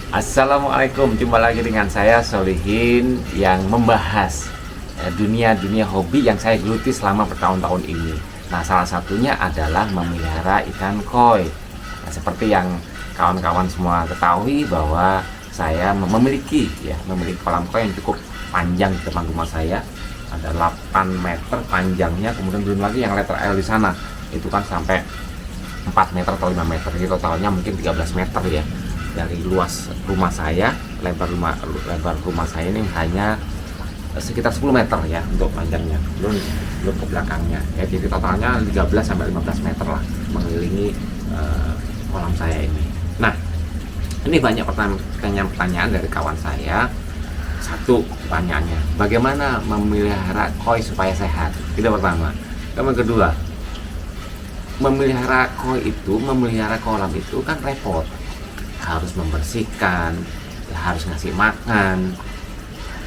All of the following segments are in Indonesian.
Assalamualaikum, jumpa lagi dengan saya Solihin yang membahas dunia hobi yang saya geluti selama bertahun-tahun ini. Nah, salah satunya adalah memelihara ikan koi. Nah, seperti yang kawan-kawan semua ketahui bahwa saya memiliki kolam koi yang cukup panjang di depan rumah saya. Ada 8 meter panjangnya, kemudian belum lagi yang letter L di sana. Itu kan sampai 4 meter atau 5 meter. Jadi totalnya mungkin 13 meter ya. Dari luas rumah saya, lebar rumah saya ini hanya sekitar 10 meter ya untuk panjangnya, belum ke belakangnya ya. Jadi totalnya 13 sampai 15 meter lah mengelilingi kolam saya ini. Nah, ini banyak pertanyaan dari kawan saya. Satu pertanyaannya, bagaimana memelihara koi supaya sehat? Itu pertama. Yang kedua, memelihara kolam itu kan repot, harus membersihkan, harus ngasih makan,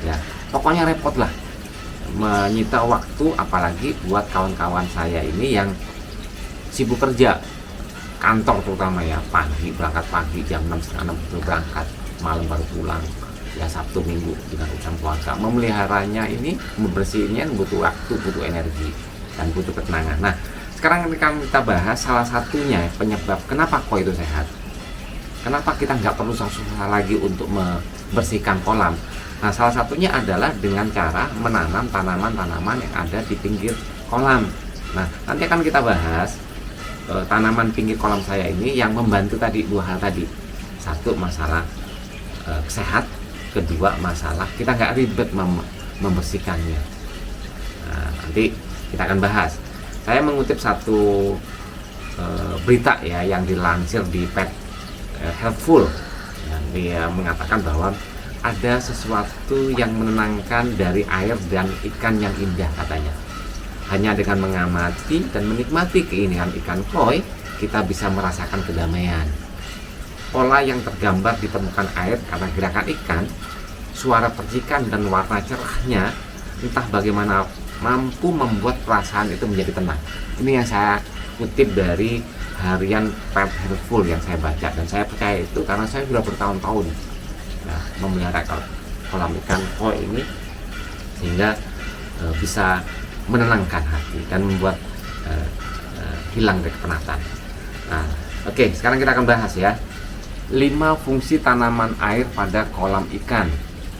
ya pokoknya repot lah, menyita waktu, apalagi buat kawan-kawan saya ini yang sibuk kerja kantor, terutama ya berangkat pagi jam 6, setengah 6 berangkat, malam baru pulang ya, Sabtu Minggu dengan urusan puasa. Memeliharanya ini, membersihnya butuh waktu, butuh energi, dan butuh ketenangan. Nah, sekarang kita bahas salah satunya penyebab kenapa koi itu sehat. Kenapa kita nggak perlu susah lagi untuk membersihkan kolam? Nah, salah satunya adalah dengan cara menanam tanaman-tanaman yang ada di pinggir kolam. Nah, nanti akan kita bahas tanaman pinggir kolam saya ini yang membantu tadi, dua hal tadi. Satu, masalah sehat. Kedua, masalah kita nggak ribet membersihkannya. Nah, nanti kita akan bahas. Saya mengutip satu berita ya yang dilansir di Pet Helpful, yang dia mengatakan bahwa ada sesuatu yang menenangkan dari air dan ikan yang indah, katanya. Hanya dengan mengamati dan menikmati keindahan ikan koi, kita bisa merasakan kedamaian. Pola yang tergambar di permukaan air karena gerakan ikan, suara percikan dan warna cerahnya, entah bagaimana mampu membuat perasaan itu menjadi tenang. Ini yang saya kutip dari harian Pet Helpful yang saya baca, dan saya percaya itu karena saya sudah bertahun-tahun memelihara kolam ikan koi ini, sehingga bisa menenangkan hati dan membuat hilang dari kepenatan. Nah, oke, sekarang kita akan bahas ya 5 fungsi tanaman air pada kolam ikan.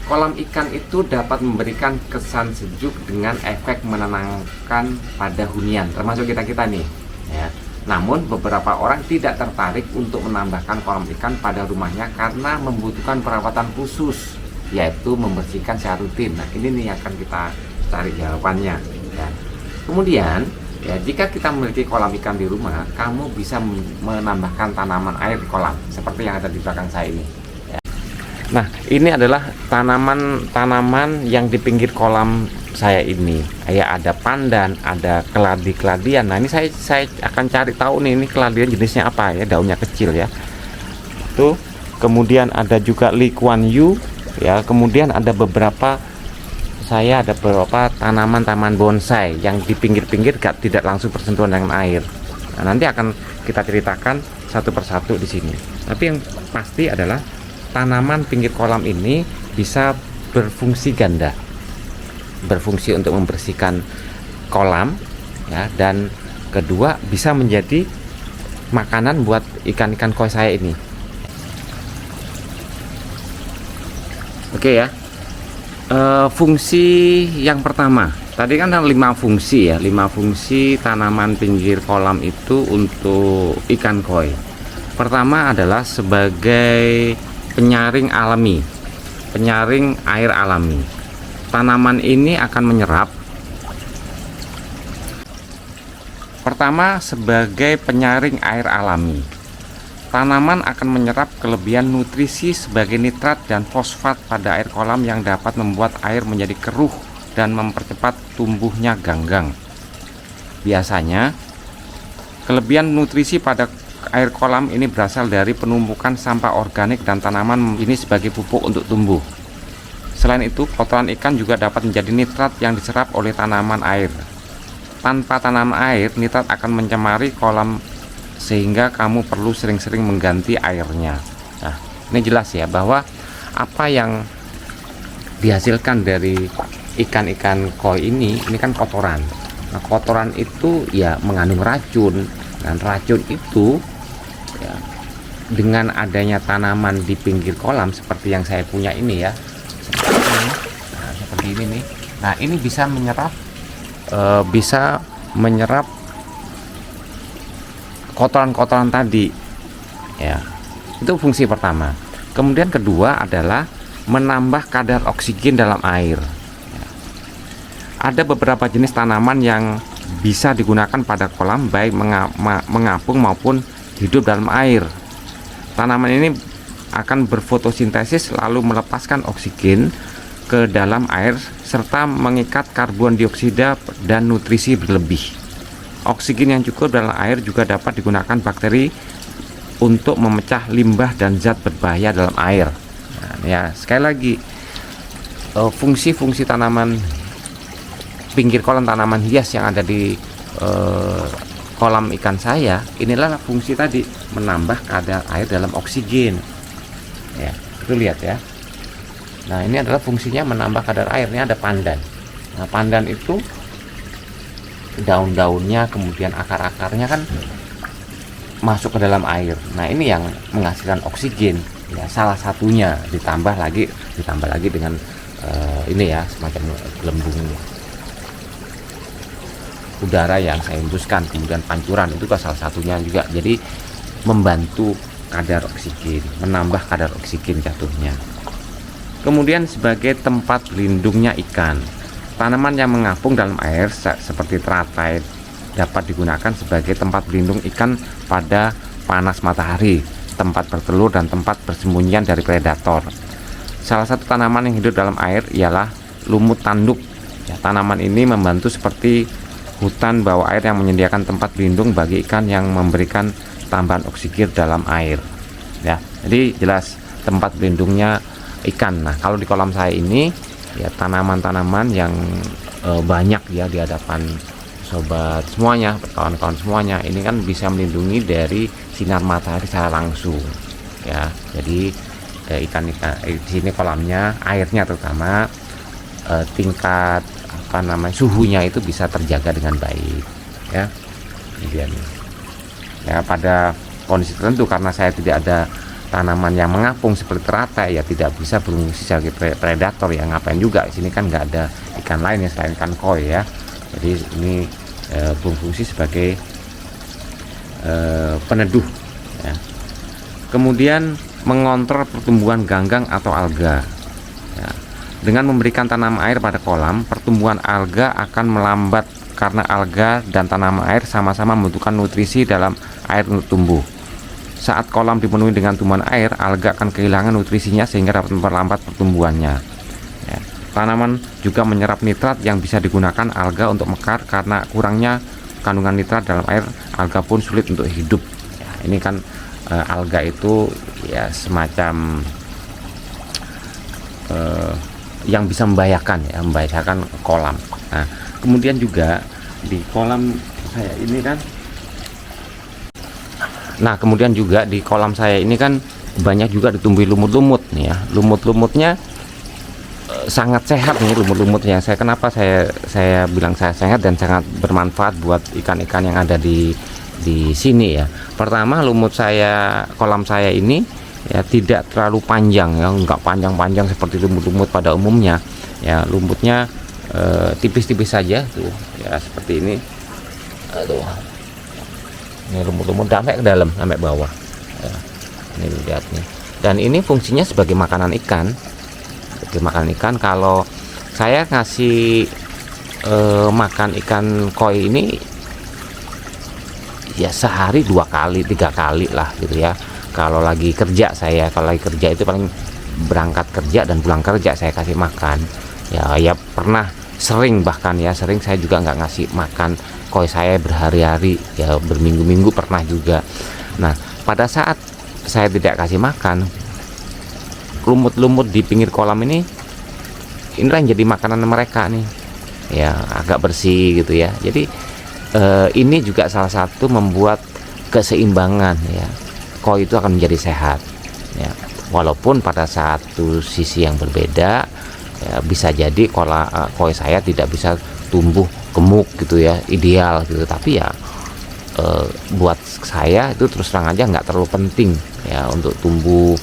Kolam ikan itu dapat memberikan kesan sejuk dengan efek menenangkan pada hunian, termasuk kita nih ya. Namun beberapa orang tidak tertarik untuk menambahkan kolam ikan pada rumahnya karena membutuhkan perawatan khusus, yaitu membersihkan secara rutin. Nah, ini nih akan kita cari jawabannya ya. Kemudian ya, jika kita memiliki kolam ikan di rumah, kamu bisa menambahkan tanaman air di kolam seperti yang ada di belakang saya ini ya. Nah, ini adalah tanaman yang di pinggir kolam saya ini. Ya, ada pandan, ada keladi-keladian. Nah, ini saya akan cari tahu nih, ini keladian jenisnya apa ya, daunnya kecil ya. Tuh, kemudian ada juga Lee Kuan Yew ya. Kemudian ada beberapa tanaman bonsai yang di pinggir-pinggir tidak langsung bersentuhan dengan air. Nah, nanti akan kita ceritakan satu persatu di sini. Tapi yang pasti adalah tanaman pinggir kolam ini bisa berfungsi ganda. Berfungsi untuk membersihkan kolam ya, dan kedua bisa menjadi makanan buat ikan-ikan koi saya ini. Oke ya. Fungsi yang pertama tadi kan ada 5 fungsi ya, 5 fungsi tanaman pinggir kolam itu untuk ikan koi. Pertama adalah sebagai penyaring air alami. Tanaman ini akan menyerap, pertama sebagai penyaring air alami. Tanaman akan menyerap kelebihan nutrisi sebagai nitrat dan fosfat pada air kolam yang dapat membuat air menjadi keruh dan mempercepat tumbuhnya ganggang. Biasanya, kelebihan nutrisi pada air kolam ini berasal dari penumpukan sampah organik dan tanaman ini sebagai pupuk untuk tumbuh. Selain itu, kotoran ikan juga dapat menjadi nitrat yang diserap oleh tanaman air. Tanpa tanaman air, nitrat akan mencemari kolam sehingga kamu perlu sering-sering mengganti airnya. Nah, Ini jelas ya bahwa apa yang dihasilkan dari ikan-ikan koi ini kan kotoran. Nah, kotoran itu ya mengandung racun, dan racun itu ya, dengan adanya tanaman di pinggir kolam seperti yang saya punya ini ya, seperti ini nih. Nah, ini bisa menyerap kotoran-kotoran tadi ya. Itu fungsi pertama. Kemudian kedua adalah menambah kadar oksigen dalam air ya. Ada beberapa jenis tanaman yang bisa digunakan pada kolam, baik mengapung maupun hidup dalam air. Tanaman ini akan berfotosintesis lalu melepaskan oksigen ke dalam air serta mengikat karbon dioksida dan nutrisi berlebih. Oksigen yang cukup dalam air juga dapat digunakan bakteri untuk memecah limbah dan zat berbahaya dalam air. Nah, ya sekali lagi, fungsi-fungsi tanaman pinggir kolam, tanaman hias yang ada di kolam ikan saya, inilah fungsi tadi, menambah kadar air dalam oksigen ya. Itu lihat ya. Nah, ini adalah fungsinya menambah kadar air. Ini ada pandan. Nah, pandan itu daun-daunnya kemudian akar-akarnya kan masuk ke dalam air. Nah, ini yang menghasilkan oksigen ya, salah satunya. Ditambah lagi dengan ini ya, semacam gelembung udara yang saya hembuskan, kemudian pancuran, itu salah satunya juga. Jadi membantu kadar oksigen, menambah kadar oksigen jatuhnya. Kemudian sebagai tempat lindungnya ikan, tanaman yang mengapung dalam air seperti teratai dapat digunakan sebagai tempat berlindung ikan pada panas matahari, tempat bertelur, dan tempat persembunyian dari predator. Salah satu tanaman yang hidup dalam air ialah lumut tanduk ya. Tanaman ini membantu seperti hutan bawah air yang menyediakan tempat berlindung bagi ikan yang memberikan tambahan oksigen dalam air ya. Jadi jelas tempat berlindungnya ikan. Nah, kalau di kolam saya ini ya, tanaman-tanaman yang banyak ya di hadapan sobat semuanya, kawan-kawan semuanya, ini kan bisa melindungi dari sinar matahari secara langsung ya. Jadi ikan-ikan di sini kolamnya, airnya terutama tingkat suhunya itu bisa terjaga dengan baik ya. Kemudian ya, pada kondisi tertentu karena saya tidak ada tanaman yang mengapung seperti teratai ya, tidak bisa berfungsi sebagai predator ya. Ngapain juga, di sini kan nggak ada ikan lain ya selain ikan koi ya. Jadi ini berfungsi sebagai peneduh ya. Kemudian mengontrol pertumbuhan ganggang atau alga ya. Dengan memberikan tanaman air pada kolam, pertumbuhan alga akan melambat karena alga dan tanaman air sama-sama membutuhkan nutrisi dalam air untuk tumbuh. Saat kolam dipenuhi dengan tumbuhan air, alga akan kehilangan nutrisinya sehingga dapat memperlambat pertumbuhannya ya. Tanaman juga menyerap nitrat yang bisa digunakan alga untuk mekar. Karena kurangnya kandungan nitrat dalam air, alga pun sulit untuk hidup ya. Ini kan alga itu ya semacam yang bisa membahayakan kolam. Nah, kemudian juga di kolam saya ini kan, banyak juga ditumbuhi lumut-lumut nih ya. Lumut-lumutnya sangat sehat nih, lumut-lumutnya. Kenapa saya bilang saya sehat dan sangat bermanfaat buat ikan-ikan yang ada di sini ya. Pertama, kolam saya ini ya tidak terlalu panjang ya, nggak panjang-panjang seperti lumut-lumut pada umumnya ya. Lumutnya tipis-tipis saja tuh ya, seperti ini. Aduh, ini lumut-lumut sampai ke dalam, sampai bawah ya. Ini lihat nih. Dan ini fungsinya sebagai makanan ikan. Kalau saya ngasih makan ikan koi ini ya sehari 2 kali 3 kali lah gitu ya. Kalau lagi kerja itu paling berangkat kerja dan pulang kerja saya kasih makan ya. Pernah sering saya juga nggak ngasih makan koi saya berhari-hari ya, berminggu-minggu pernah juga. Nah, pada saat saya tidak kasih makan, lumut-lumut di pinggir kolam inilah yang jadi makanan mereka nih ya, agak bersih gitu ya. Jadi ini juga salah satu membuat keseimbangan ya, koi itu akan menjadi sehat ya. walaupun pada satu sisi yang berbeda ya, bisa jadi koi saya tidak bisa tumbuh gemuk gitu ya, ideal gitu, tapi ya buat saya itu terus terang aja nggak terlalu penting ya untuk tumbuh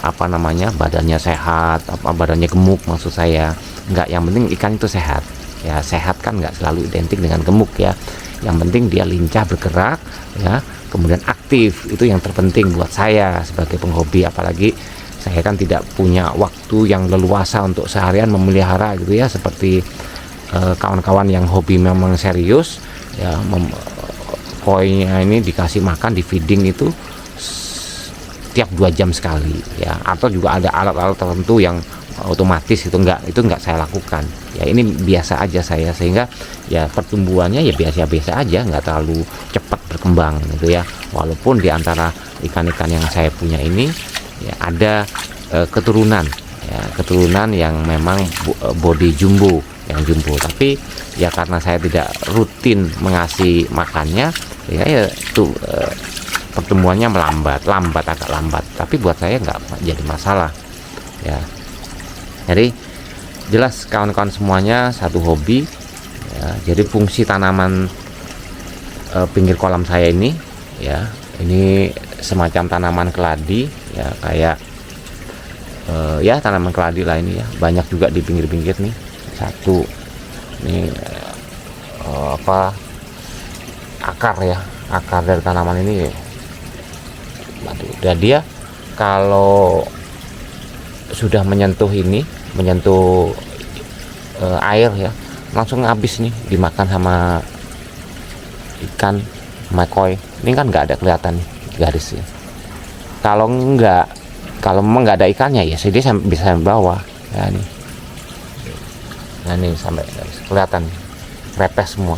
apa namanya, badannya sehat, badannya gemuk maksud saya, nggak. Yang penting ikan itu sehat ya. Sehat kan nggak selalu identik dengan gemuk ya, yang penting dia lincah bergerak ya, kemudian aktif. Itu yang terpenting buat saya sebagai penghobi, apalagi saya kan tidak punya waktu yang leluasa untuk seharian memelihara gitu ya, seperti kawan-kawan yang hobi memang serius ya. Koinya ini dikasih makan, di feeding itu tiap 2 jam sekali ya, atau juga ada alat-alat tertentu yang otomatis, itu enggak saya lakukan ya. Ini biasa aja saya, sehingga ya pertumbuhannya ya biasa-biasa aja, nggak terlalu cepat berkembang gitu ya. Walaupun di antara ikan-ikan yang saya punya ini ya ada keturunan yang memang body jumbo, tapi ya karena saya tidak rutin mengasih makannya ya itu pertumbuhannya agak lambat, tapi buat saya nggak jadi masalah ya. Jadi jelas kawan-kawan semuanya satu hobi ya. Jadi fungsi tanaman pinggir kolam saya ini ya, ini semacam tanaman keladi ya, kayak ya tanaman keladi lah ini ya, banyak juga di pinggir-pinggir nih. Satu ini akar dari tanaman ini ya. Dan dia kalau sudah menyentuh air ya, langsung habis nih dimakan sama ikan, sama koi. Ini kan nggak ada kelihatan nih garisnya. Kalau memang nggak ada ikannya ya dia bisa sampai bawah ya nih. Nah ini sampai kelihatan repes semua.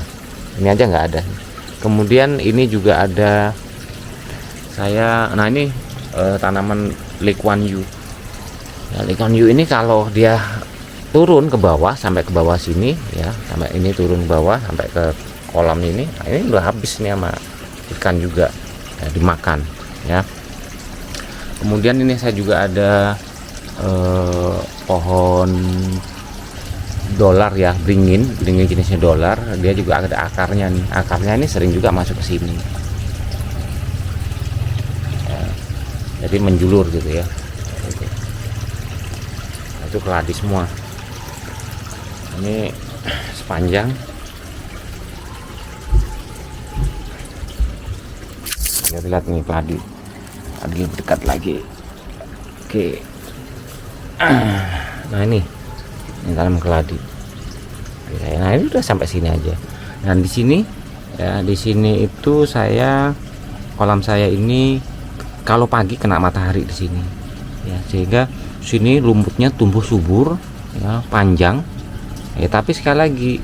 Ini aja nggak ada. Kemudian ini juga ada nah ini tanaman Lekuan Yu. Ya, Lekuan Yu ini kalau dia turun ke bawah, sampai ke bawah sini ya, sampai ini turun ke bawah sampai ke kolam ini, nah ini udah habis nih sama ikan juga ya, dimakan ya. Kemudian ini saya juga ada pohon dolar ya, beringin jenisnya dolar. Dia juga ada akarnya nih, ini sering juga masuk ke sini ya, jadi menjulur gitu ya. Itu keladi semua. Ini sepanjang kita lihat nih keladi lebih dekat lagi. Oke. Nah ini tanaman keladi. Nah ini udah sampai sini aja. Dan di sini itu kolam saya ini kalau pagi kena matahari di sini ya, sehingga sini rumputnya tumbuh subur ya, panjang ya. Tapi sekali lagi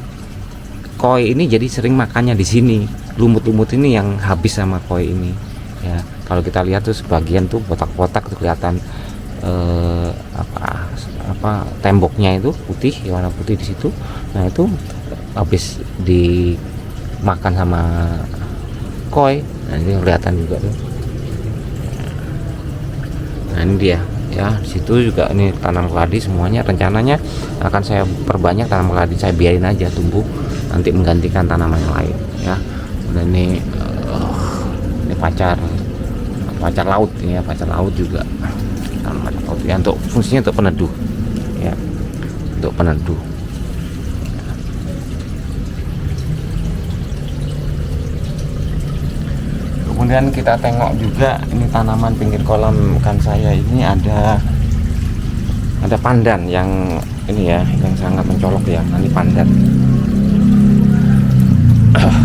koi ini jadi sering makannya di sini, lumut-lumut ini yang habis sama koi ini ya. Kalau kita lihat tuh sebagian tuh kotak-kotak tuh kelihatan temboknya itu putih, warna putih di situ. Nah itu habis dimakan sama koi. Nah ini kelihatan juga tuh. Nah ini dia ya, di situ juga ini tanam keladi semuanya. Rencananya akan saya perbanyak tanam keladi, saya biarin aja tumbuh, nanti menggantikan tanaman yang lain ya. Dan ini pacar laut ini ya, pacar laut juga tanaman laut ya, untuk fungsinya untuk peneduh ya, untuk peneduh. Kemudian kita tengok juga ini tanaman pinggir kolam ikan saya ini ada pandan yang ini ya, yang sangat mencolok ya. Ini pandan.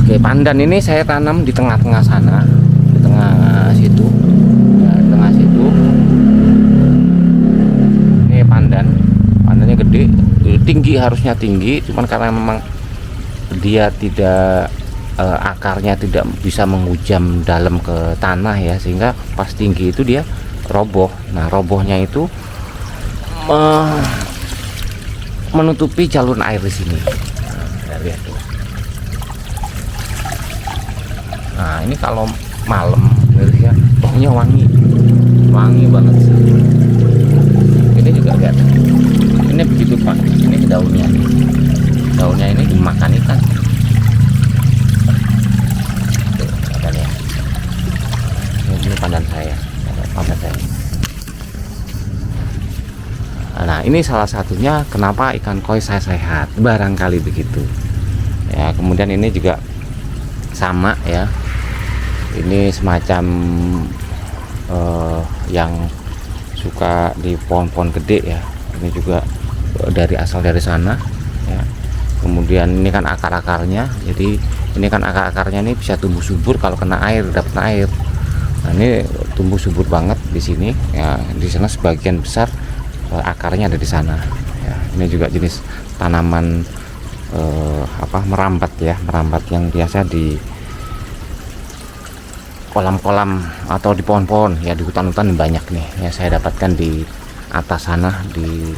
Oke, pandan ini saya tanam di tengah-tengah sana, di tengah situ ya, di tengah situ. Ini pandannya gede, tinggi, harusnya tinggi, cuman karena memang dia tidak akarnya tidak bisa menghujam dalam ke tanah ya, sehingga pas tinggi itu dia roboh. Nah robohnya itu menutupi jalur air di sini. Nah, lihat tuh. Nah ini kalau malam ya, baunya wangi wangi banget sih. Ini juga lihat, ini begitu Pak, ini daunnya nih, daunnya ini dimakan ikan. Tuh, lihat ya. Ini pandan saya, pandan saya. Nah, ini salah satunya kenapa ikan koi saya sehat, barangkali begitu. Ya, kemudian ini juga sama ya. Ini semacam yang suka di pohon-pohon gede ya. Ini juga asal dari sana ya. Kemudian ini kan akar-akarnya. Jadi ini kan akar-akarnya ini bisa tumbuh subur kalau kena air, dapat air. Nah, ini tumbuh subur banget di sini ya. Di sana sebagian besar akarnya ada di sana ya. Ini juga jenis tanaman merambat ya, merambat yang biasa di kolam-kolam atau di pohon-pohon ya, di hutan-hutan banyak nih ya. Saya dapatkan di atas sana, di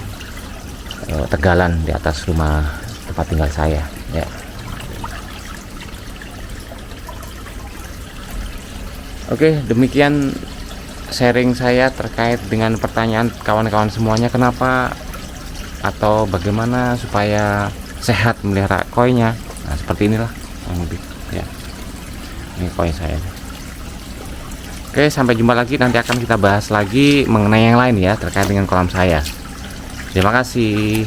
Tegalan, di atas rumah tempat tinggal saya ya. Oke, demikian sharing saya terkait dengan pertanyaan kawan-kawan semuanya, kenapa atau bagaimana supaya sehat melihara koinya. Nah, seperti inilah yang lebih ya. Ini koi saya. Oke, sampai jumpa lagi, nanti akan kita bahas lagi mengenai yang lain ya terkait dengan kolam saya. Terima kasih.